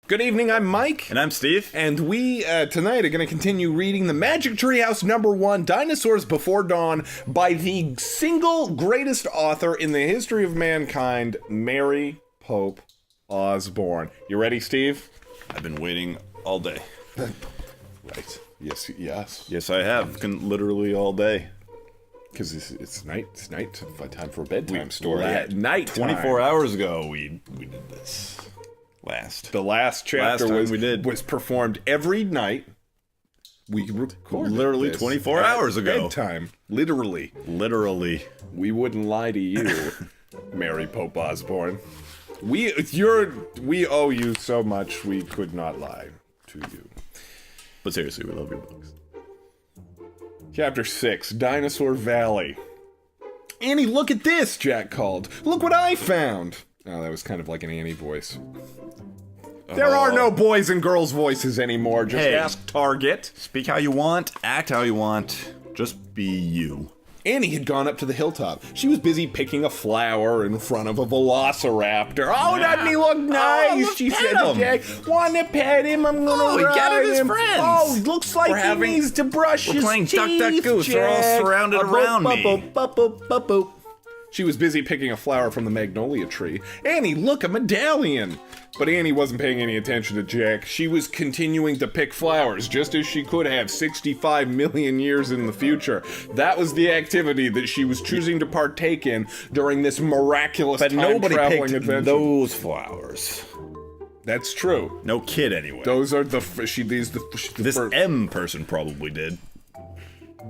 Good evening, I'm Mike. And I'm Steve. And we, tonight, are going to continue reading The Magic Treehouse #1, Dinosaurs Before Dawn, by the single greatest author in the history of mankind, Mary Pope Osborne. You ready, Steve? I've been waiting all day. Right. Yes. Yes, I have. Literally all day. Because it's night. It's night. Time for a bedtime story. At night. 24 hours ago, we did this. The last chapter was performed every night. We recorded literally 24 hours ago. Bedtime. Literally. We wouldn't lie to you, Mary Pope Osborne. We owe you so much. We could not lie to you. But seriously, we love your books. Chapter 6, Dinosaur Valley. Annie, look at this, Jack called. Look what I found. Oh, that was kind of like an Annie voice. There are no boys and girls voices anymore. Just ask Target. Speak how you want, act how you want, just be you. Annie had gone up to the hilltop. She was busy picking a flower in front of a velociraptor. Oh, doesn't he look nice? She said to Jack, wanna pet him? I'm gonna ride gathered his him. friends. Oh, looks like he needs to brush his teeth. We're playing Duck, Duck, Goose. Jack. They're all surrounded around me. She was busy picking a flower from the magnolia tree. Annie, look, a medallion! But Annie wasn't paying any attention to Jack. She was continuing to pick flowers, just as she could have 65 million years in the future. That was the activity that she was choosing to partake in during this miraculous time-traveling adventure. Those flowers. That's true. No kid, anyway. Those are This M person probably did.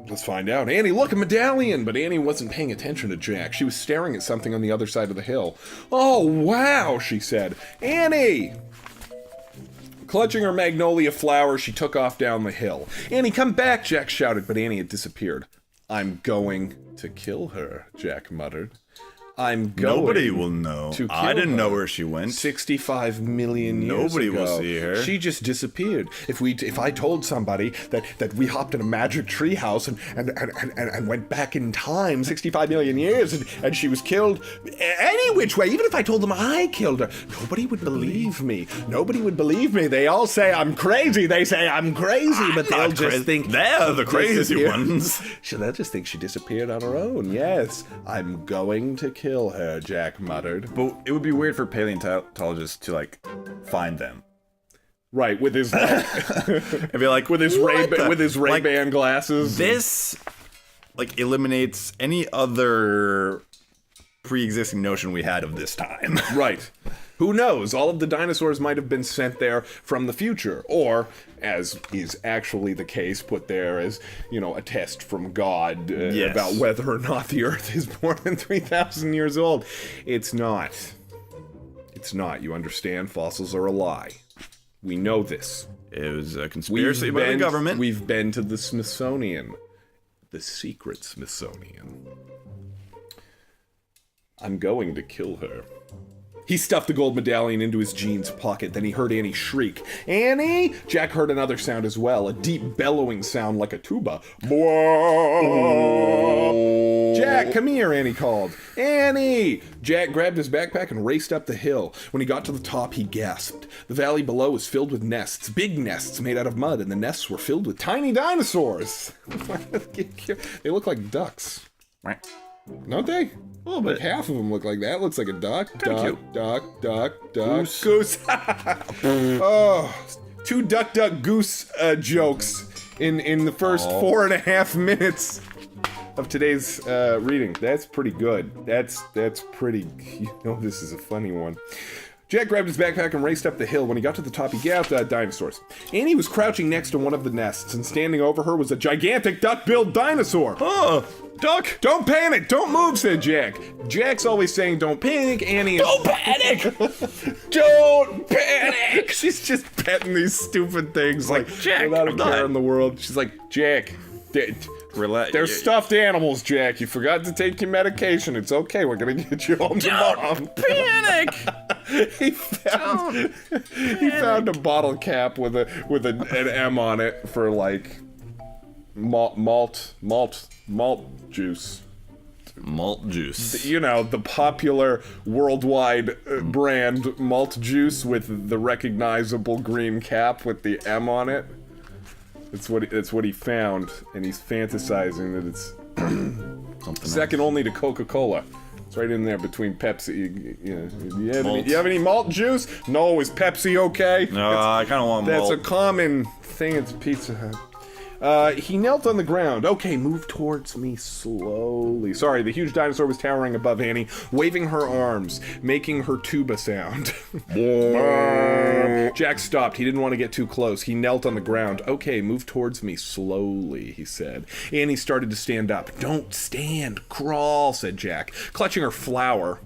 Let's find out. Annie, look, a medallion! But Annie wasn't paying attention to Jack. She was staring at something on the other side of the hill. Oh, wow, she said. Annie! Clutching her magnolia flower, she took off down the hill. Annie, come back, Jack shouted, but Annie had disappeared. I'm going to kill her, Jack muttered. I'm going. Nobody will know. I didn't know where she went. 65 million years Nobody ago. will see her. She just disappeared. If I told somebody that we hopped in a magic treehouse and went back in time 65 million years and she was killed any which way, even if I told them I killed her, nobody would believe me. Nobody would believe me. They all say I'm crazy. They say I'm crazy, but they'll just think they're the crazy ones. They'll just think she disappeared on her own. Yes, I'm going to kill her, Jack muttered. But it would be weird for paleontologists to, find them. Right, with his I'd be like, with his Ray-Ban glasses. This, eliminates any other pre-existing notion we had of this time. Right. Who knows? All of the dinosaurs might have been sent there from the future, or, as is actually the case, put there as, a test from God about whether or not the Earth is more than 3,000 years old. It's not. It's not. You understand? Fossils are a lie. We know this. It was a conspiracy by the government. We've been to the Smithsonian. The secret Smithsonian. I'm going to kill her. He stuffed the gold medallion into his jeans pocket, then he heard Annie shriek. Annie! Jack heard another sound as well, a deep bellowing sound like a tuba. Whoa! Jack, come here, Annie called. Annie! Jack grabbed his backpack and raced up the hill. When he got to the top, he gasped. The valley below was filled with nests, big nests made out of mud, and the nests were filled with tiny dinosaurs. They look like ducks. Don't they? A little bit. Half of them look like that. Looks like a duck. Duck. Goose. Oh, 2 duck, goose jokes in the first 4.5 minutes of today's reading. That's pretty good. That's pretty. This is a funny one. Jack grabbed his backpack and raced up the hill. When he got to the top, he gasped at dinosaurs. Annie was crouching next to one of the nests, and standing over her was a gigantic duck-billed dinosaur. Oh, Duck! Don't panic! Don't move, said Jack. Jack's always saying, don't panic, Annie. Don't panic! Don't panic! She's just petting these stupid things Jack, without a care in the world. She's like, Jack, they're stuffed animals, Jack. You forgot to take your medication. It's okay. We're gonna get you home tomorrow. Don't panic! He found a bottle cap with an M on it for malt juice. Malt juice. You know, the popular worldwide brand malt juice with the recognizable green cap with the M on it. It's what he found, and he's fantasizing that it's Something second else. only to Coca-Cola. It's right in there between Pepsi. Malt. You have any malt juice? No, is Pepsi okay? No, I kind of want That's malt. a common thing at Pizza Hut. He knelt on the ground. Okay, move towards me slowly. Sorry, the huge dinosaur was towering above Annie, waving her arms, making her tuba sound. Jack stopped. He didn't want to get too close. He knelt on the ground. Okay, move towards me slowly, he said. Annie started to stand up. Don't stand, crawl, said Jack, clutching her flower.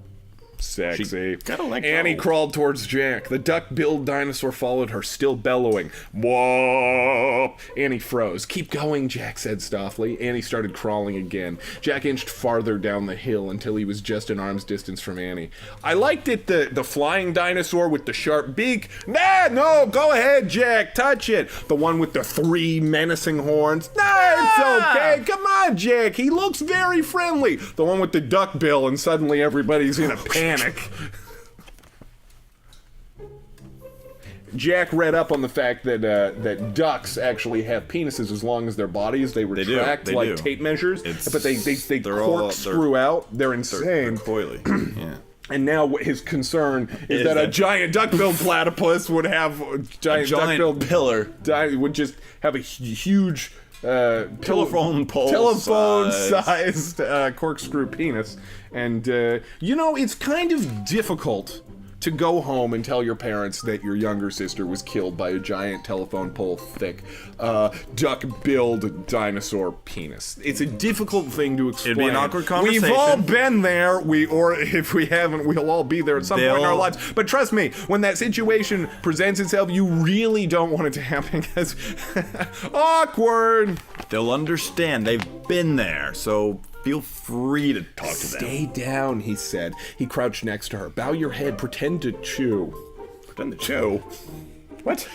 Sexy. Gotta let go. Annie crawled towards Jack. The duck-billed dinosaur followed her, still bellowing. Whoop! Annie froze. Keep going, Jack said softly. Annie started crawling again. Jack inched farther down the hill until he was just an arm's distance from Annie. I liked it, the flying dinosaur with the sharp beak. Nah, no, go ahead, Jack, touch it. The one with the 3 menacing horns. Nah, it's okay. Come on, Jack. He looks very friendly. The one with the duck bill, and suddenly everybody's in a panic. Jack read up on the fact that that ducks actually have penises as long as their bodies. They retract They like do. tape measures, but they they're all- corkscrew out. They're insane. They're coily. Yeah. And now his concern is that a giant duck-billed platypus would have giant duck-billed pillar. would just have a huge Telephone pole telephone-sized corkscrew penis. And, it's kind of difficult to go home and tell your parents that your younger sister was killed by a giant telephone pole thick duck-billed dinosaur penis. It's a difficult thing to explain. It'd be an awkward conversation. We've all been there, or if we haven't, we'll all be there at some point in our lives. But trust me, when that situation presents itself, you really don't want it to happen because awkward. They'll understand. They've been there, so feel free to talk to them. Stay down, he said. He crouched next to her. Bow your head. Pretend to chew. Pretend to chew. What?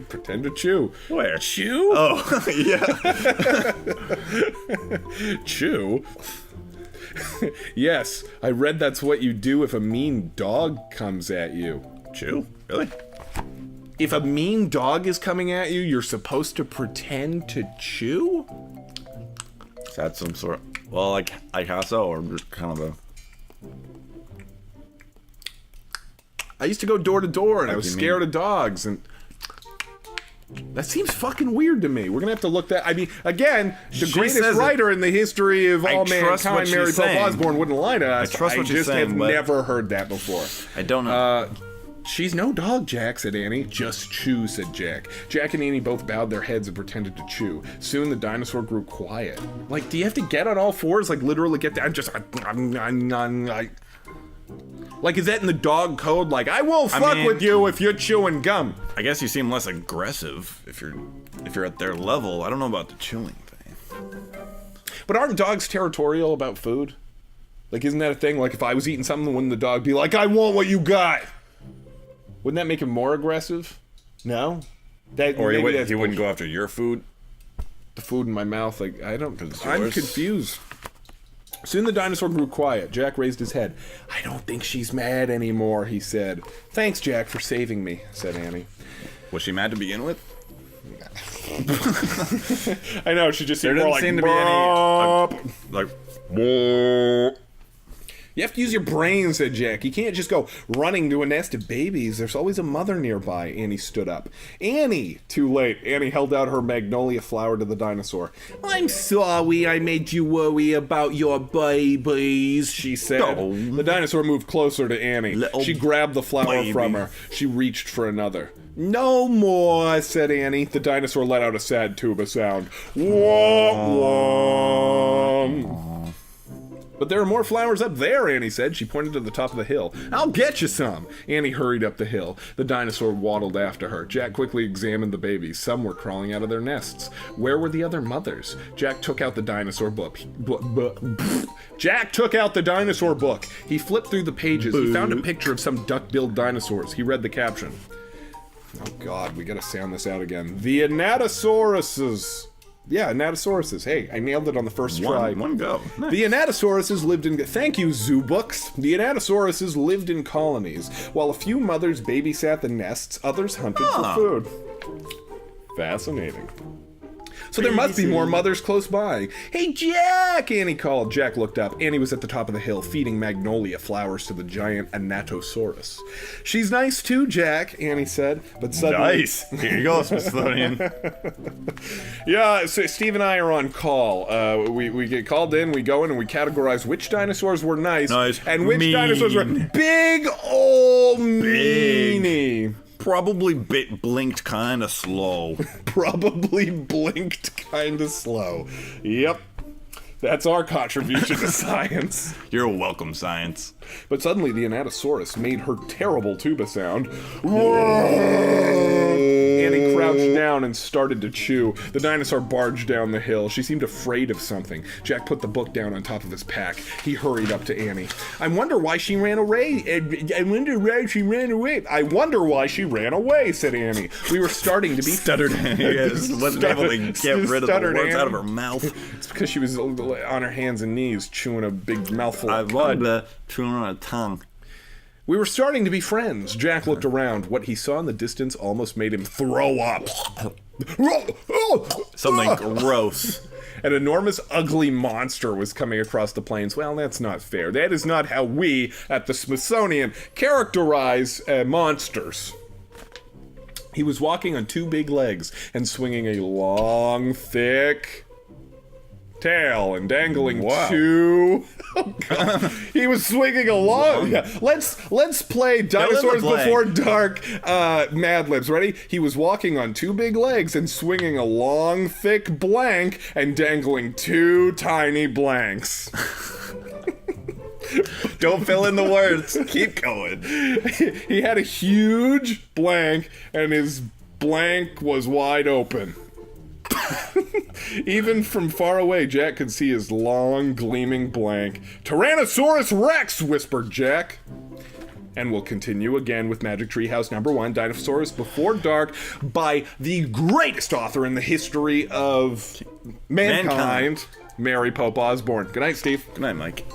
Pretend to chew. Where? Chew? Oh, yeah. Chew? Yes, I read that's what you do if a mean dog comes at you. Chew? Really? If a mean dog is coming at you, you're supposed to pretend to chew? Is that some sort of... Well, like, I guess so, or just kind of a... I used to go door to door, and I What was do you scared of dogs, and that seems fucking weird to me. We're gonna have to look that. I mean, again, the She greatest says it. writer in the history of all trust what mankind, she's Mary Pope saying. Osborne, wouldn't lie to us. I trust what she's just saying, have but- never heard that before. I don't know. She's no dog, Jack, said Annie. Just chew, said Jack. Jack and Annie both bowed their heads and pretended to chew. Soon the dinosaur grew quiet. Like, do you have to get on all fours? Like, literally get down? Like, is that in the dog code? Like, I won't fuck with you if you're chewing gum. I guess you seem less aggressive if you're at their level. I don't know about the chewing thing. But aren't dogs territorial about food? Like, isn't that a thing? Like, if I was eating something, wouldn't the dog be like, I want what you got? Wouldn't that make him more aggressive? No? Or he maybe that's wouldn't go after your food. the food in my mouth. Like, I don't... it's I'm yours. confused. Soon the dinosaur grew quiet. Jack raised his head. I don't think she's mad anymore, he said. Thanks, Jack, for saving me, said Annie. Was she mad to begin with? I know, she just seemed There more doesn't like... seem to be any... like... You have to use your brain, said Jack. You can't just go running to a nest of babies. There's always a mother nearby. Annie stood up. Annie! Too late. Annie held out her magnolia flower to the dinosaur. I'm sorry I made you worry about your babies, she said. No. The dinosaur moved closer to Annie. Little She grabbed the flower baby. from her. She reached for another. No more, said Annie. The dinosaur let out a sad tuba sound. Wah, wah. But there are more flowers up there, Annie said. She pointed to the top of the hill. I'll get you some. Annie hurried up the hill. The dinosaur waddled after her. Jack quickly examined the babies. Some were crawling out of their nests. Where were the other mothers? Jack took out the dinosaur book. Jack took out the dinosaur book. He flipped through the pages. He found a picture of some duck-billed dinosaurs. He read the caption. Oh, God, we gotta sound this out again. The Anatosauruses. Yeah, Anatosauruses. Hey, I nailed it on the first try. One go. Nice. The Anatosauruses lived in... Thank you, zoo books. The Anatosauruses lived in colonies. While a few mothers babysat the nests, others hunted for food. Fascinating. So there must be more mothers close by. Hey, Jack, Annie called. Jack looked up. Annie was at the top of the hill, feeding magnolia flowers to the giant Anatosaurus. She's nice too, Jack, Annie said. But suddenly... Nice. Here you go, Smithsonian. Yeah, so Steve and I are on call. We get called in, we go in, and we categorize which dinosaurs were nice, and which dinosaurs were big ol' meanie. Probably blinked kind of slow. Probably blinked kind of slow. Yep. That's our contribution to science. You're welcome, science. But suddenly the Anatosaurus made her terrible tuba sound. Annie crouched down and started to chew. The dinosaur barged down the hill. She seemed afraid of something. Jack put the book down on top of his pack. He hurried up to Annie. I wonder why she ran away. I wonder why she ran away. I wonder why she ran away, said Annie. We were starting to be... Stuttered Annie. Yes, wasn't able to get rid of the words out of her mouth. It's because she was on her hands and knees chewing a big mouthful of cud. Chewing on a tongue. We were starting to be friends. Jack looked around. What he saw in the distance almost made him throw up. Something gross. An enormous, ugly monster was coming across the plains. Well, that's not fair. That is not how we, at the Smithsonian, characterize monsters. He was walking on two big legs and swinging a long, thick... tail and dangling two... Oh, God. He was swinging along. Yeah. Let's play Dinosaurs Before Dark Mad Libs. Ready? He was walking on two big legs and swinging a long, thick blank and dangling two tiny blanks. Don't fill in the words. Keep going. He had a huge blank and his blank was wide open. Even from far away, Jack could see his long, gleaming blank. Tyrannosaurus Rex, whispered Jack. And we'll continue again with Magic Treehouse number 1, Dinosaurs Before Dark, by the greatest author in the history of mankind. Mary Pope Osborne. Good night, Steve. Good night, Mike.